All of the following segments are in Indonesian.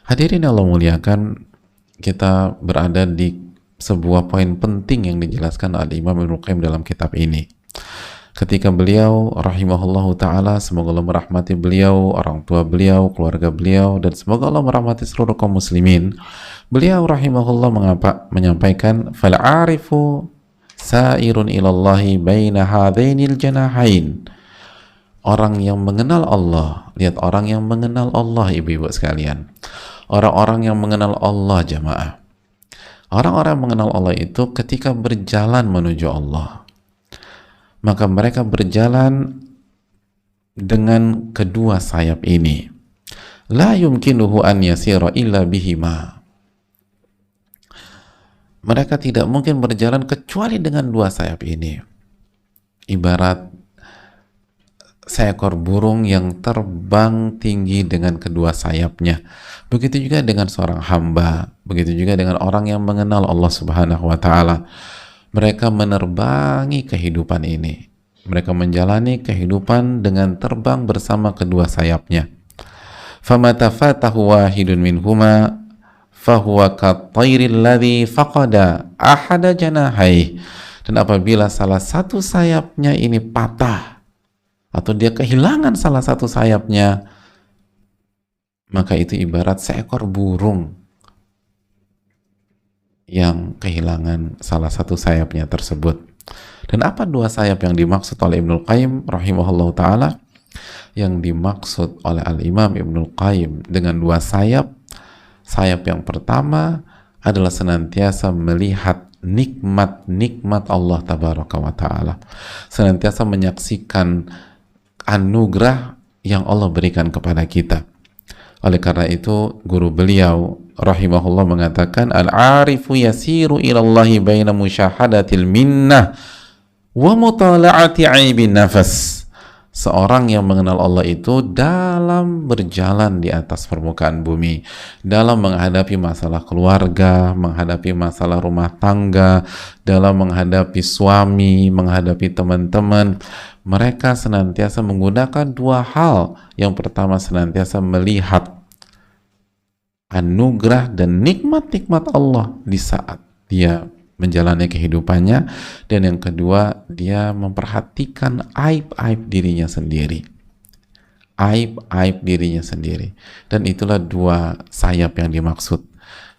Hadirin yang Allah muliakan, kita berada di sebuah poin penting yang dijelaskan oleh Imam Ibnu Qayyim dalam kitab ini. Ketika beliau rahimahullahu ta'ala, semoga Allah merahmati beliau, orang tua beliau, keluarga beliau, dan semoga Allah merahmati seluruh kaum muslimin, beliau rahimahullah menyampaikan fal'arifu sa'irun ilallahi baina hadainil janahain. Orang yang mengenal Allah, lihat, orang yang mengenal Allah, ibu-ibu sekalian, orang-orang yang mengenal Allah, jamaah, orang-orang yang mengenal Allah itu ketika berjalan menuju Allah, maka mereka berjalan dengan kedua sayap ini. La yumkinuhu an yasira illa bihima. Mereka tidak mungkin berjalan kecuali dengan dua sayap ini. Ibarat seekor burung yang terbang tinggi dengan kedua sayapnya. Begitu juga dengan seorang hamba, begitu juga dengan orang yang mengenal Allah Subhanahu wa ta'ala. Mereka menerbangi kehidupan ini. Mereka menjalani kehidupan dengan terbang bersama kedua sayapnya. فَمَتَ فَاتَهُ وَاحِدٌ مِنْهُمَا فَهُوَ كَالطَّيْرِ الَّذِي فَقَدَ أَحَدَ جَنَاحَيْهِ. Dan apabila salah satu sayapnya ini patah, atau dia kehilangan salah satu sayapnya, maka itu ibarat seekor burung yang kehilangan salah satu sayapnya tersebut. Dan apa dua sayap yang dimaksud oleh Ibnul Qayyim rahimahullah ta'ala? Yang dimaksud oleh Al-Imam Ibnul Qayyim dengan dua sayap, sayap yang pertama adalah senantiasa melihat nikmat-nikmat Allah tabaraka wa ta'ala, senantiasa menyaksikan anugerah yang Allah berikan kepada kita. Oleh karena itu, guru beliau rahimahullah mengatakan, al-arifu yasiru ilallahi baina musyahadatil minnah wa mutala'ati aibin nafas. Seorang yang mengenal Allah itu dalam berjalan di atas permukaan bumi, dalam menghadapi masalah keluarga, menghadapi masalah rumah tangga, dalam menghadapi suami, menghadapi teman-teman. Mereka senantiasa menggunakan dua hal. Yang pertama, senantiasa melihat anugerah dan nikmat-nikmat Allah di saat dia menjalani kehidupannya, dan yang kedua, dia memperhatikan aib-aib dirinya sendiri, aib-aib dirinya sendiri. Dan itulah dua sayap yang dimaksud.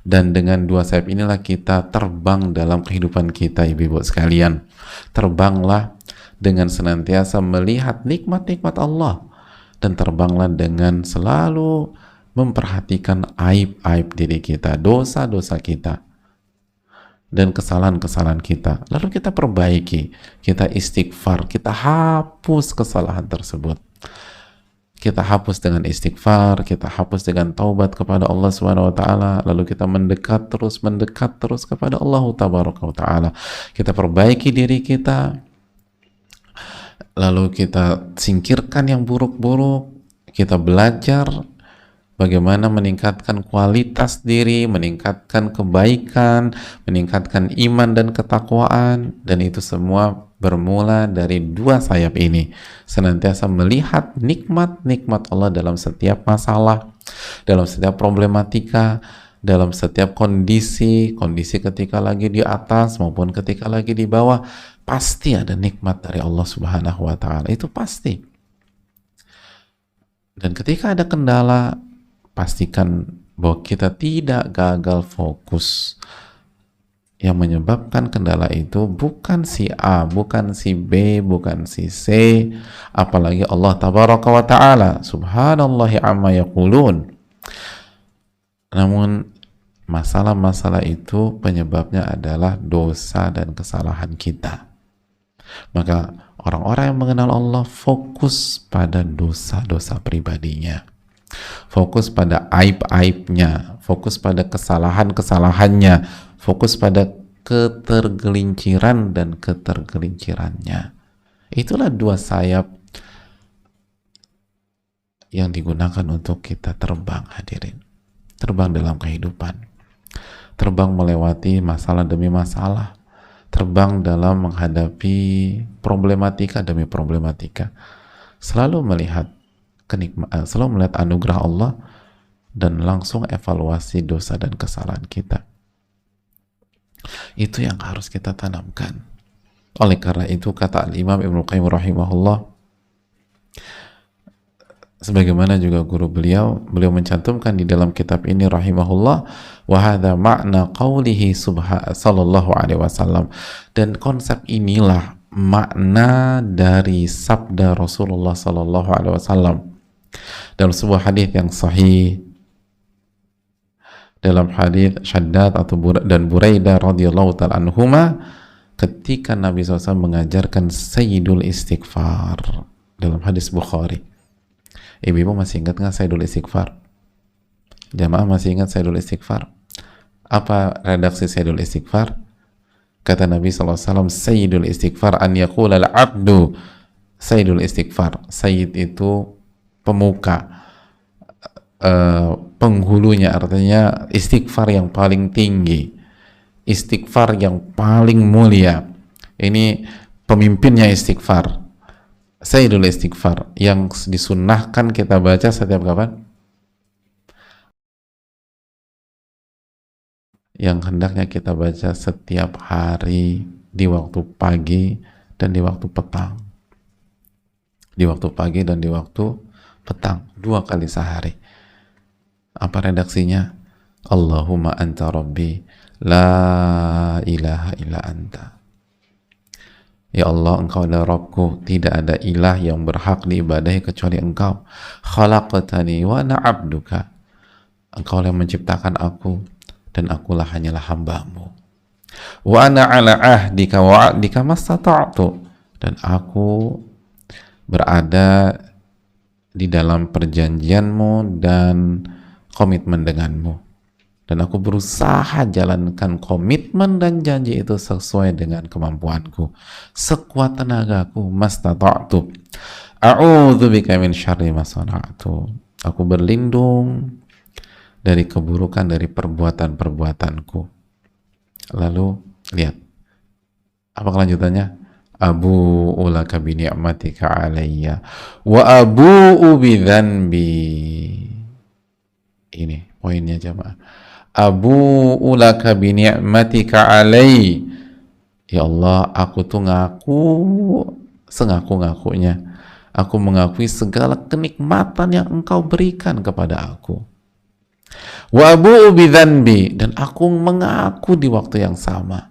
Dan dengan dua sayap inilah kita terbang dalam kehidupan kita, ibu-ibu sekalian. Terbanglah dengan senantiasa melihat nikmat-nikmat Allah, dan terbanglah dengan selalu memperhatikan aib-aib diri kita, dosa-dosa kita, dan kesalahan-kesalahan kita. Lalu kita perbaiki, kita istighfar, kita hapus kesalahan tersebut. Kita hapus dengan istighfar, kita hapus dengan taubat kepada Allah Subhanahu wa ta'ala, lalu kita mendekat terus kepada Allah Tabaraka wa ta'ala. Kita perbaiki diri kita, lalu kita singkirkan yang buruk-buruk, kita belajar bagaimana meningkatkan kualitas diri, meningkatkan kebaikan, meningkatkan iman dan ketakwaan. Dan itu semua bermula dari dua sayap ini. Senantiasa melihat nikmat-nikmat Allah dalam setiap masalah, dalam setiap problematika, dalam setiap kondisi ketika lagi di atas maupun ketika lagi di bawah. Pasti ada nikmat dari Allah Subhanahu wa ta'ala, itu pasti. Dan ketika ada kendala, pastikan bahwa kita tidak gagal fokus. Yang menyebabkan kendala itu bukan si A, bukan si B, bukan si C, apalagi Allah Tabaraka wa ta'ala, subhanallahi amma yaqulun. Namun masalah-masalah itu penyebabnya adalah dosa dan kesalahan kita. Maka orang-orang yang mengenal Allah fokus pada dosa-dosa pribadinya, fokus pada aib-aibnya, fokus pada kesalahan-kesalahannya, fokus pada ketergelinciran dan ketergelincirannya. Itulah dua sayap yang digunakan untuk kita terbang, hadirin. Terbang dalam kehidupan, terbang melewati masalah demi masalah, terbang dalam menghadapi problematika demi problematika, selalu melihat selalu melihat anugerah Allah dan langsung evaluasi dosa dan kesalahan kita. Itu yang harus kita tanamkan. Oleh karena itu kata Al-Imam Ibnu Qayyim rahimahullah, sebagaimana juga guru beliau mencantumkan di dalam kitab ini rahimahullah, wa hadza ma'na qaulihi sallallahu alaihi wasallam, dan konsep inilah makna dari sabda Rasulullah sallallahu alaihi wasallam dalam sebuah hadis yang sahih, dalam hadis Shaddad dan Buraidah radhiyallahu ta'ala anhuma, ketika Nabi SAW mengajarkan Sayyidul Istighfar dalam hadis Bukhari. Ibu-ibu masih ingat nggak Sayyidul Istighfar? Jamaah masih ingat Sayyidul Istighfar? Apa redaksi Sayyidul Istighfar? Kata Nabi SAW, Sayyidul Istighfar an yaqula al-abdu. Sayyidul Istighfar, Sayyid itu pemuka, penghulunya, artinya istighfar yang paling tinggi, istighfar yang paling mulia. Ini pemimpinnya istighfar, Sayyidul Istighfar, yang disunnahkan kita baca setiap kapan? Yang hendaknya kita baca setiap hari, di waktu pagi dan di waktu petang. Di waktu pagi dan di waktu petang, 2 kali sehari. Apa redaksinya? Allahumma anta rabbi la ilaha illa anta. Ya Allah, engkau adalah Rabbku, tidak ada ilah yang berhak diibadahi kecuali engkau. Khalaqtani wa ana abduka. Engkau yang menciptakan aku dan akulah hanyalah hambamu. Wa ana ala ahdika wa wa'dika mastata'tu. Dan aku berada di dalam perjanjianmu dan komitmen denganmu, dan aku berusaha jalankan komitmen dan janji itu sesuai dengan kemampuanku, sekuat tenagaku. Mastata'tu a'udzubika min syarri ma sana'tu. Aku berlindung dari keburukan dari perbuatan-perbuatanku. Lalu lihat apa kelanjutannya? Abu'u laka bi ni'matika alayya wa abu'u bi dzanbi. Ini poinnya jamaah. Abu'u laka bi ni'matika alayya. Ya Allah, aku tuh ngaku sengaku-ngakunya. Aku mengakui segala kenikmatan yang engkau berikan kepada aku. Wa abu'u bi dzanbi, dan aku mengaku di waktu yang sama,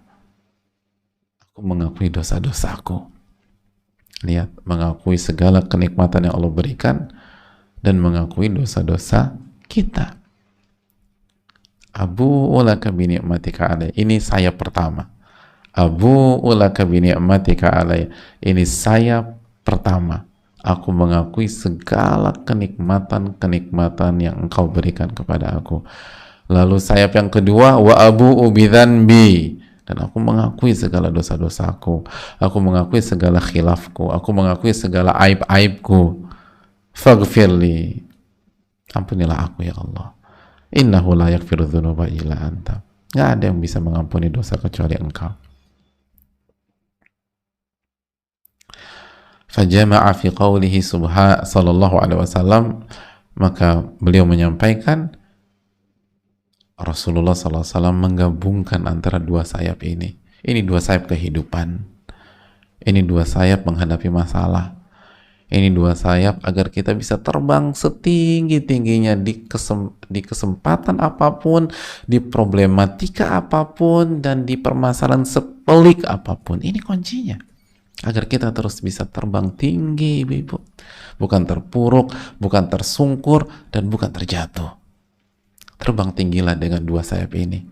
aku mengakui dosa-dosaku. Lihat, mengakui segala kenikmatan yang Allah berikan dan mengakui dosa-dosa kita. Abu'u laka bi ni'matika alayya. Ini sayap pertama. Abu'u laka bi ni'matika alayya. Ini sayap pertama. Aku mengakui segala kenikmatan-kenikmatan yang engkau berikan kepada aku. Lalu sayap yang kedua, wa abu'u bi dzanbi, dan aku mengakui segala dosa-dosaku, aku mengakui segala khilafku, aku mengakui segala aib-aibku. Faghfirli, ampunilah aku ya Allah. Innahu la yaghfiru dzunuba illa anta. Nggak ada yang bisa mengampuni dosa kecuali engkau. Fajama'a fi qawlihi sallallahu alaihi wasallam, maka beliau menyampaikan, Rasulullah sallallahu alaihi wasallam menggabungkan antara 2 sayap ini. Ini 2 sayap kehidupan. Ini 2 sayap menghadapi masalah. Ini 2 sayap agar kita bisa terbang setinggi-tingginya di kesempatan apapun, di problematika apapun, dan di permasalahan sepelik apapun. Ini kuncinya. Agar kita terus bisa terbang tinggi, ibu-ibu. Bukan terpuruk, bukan tersungkur, dan bukan terjatuh. Terbang tinggilah dengan 2 sayap ini.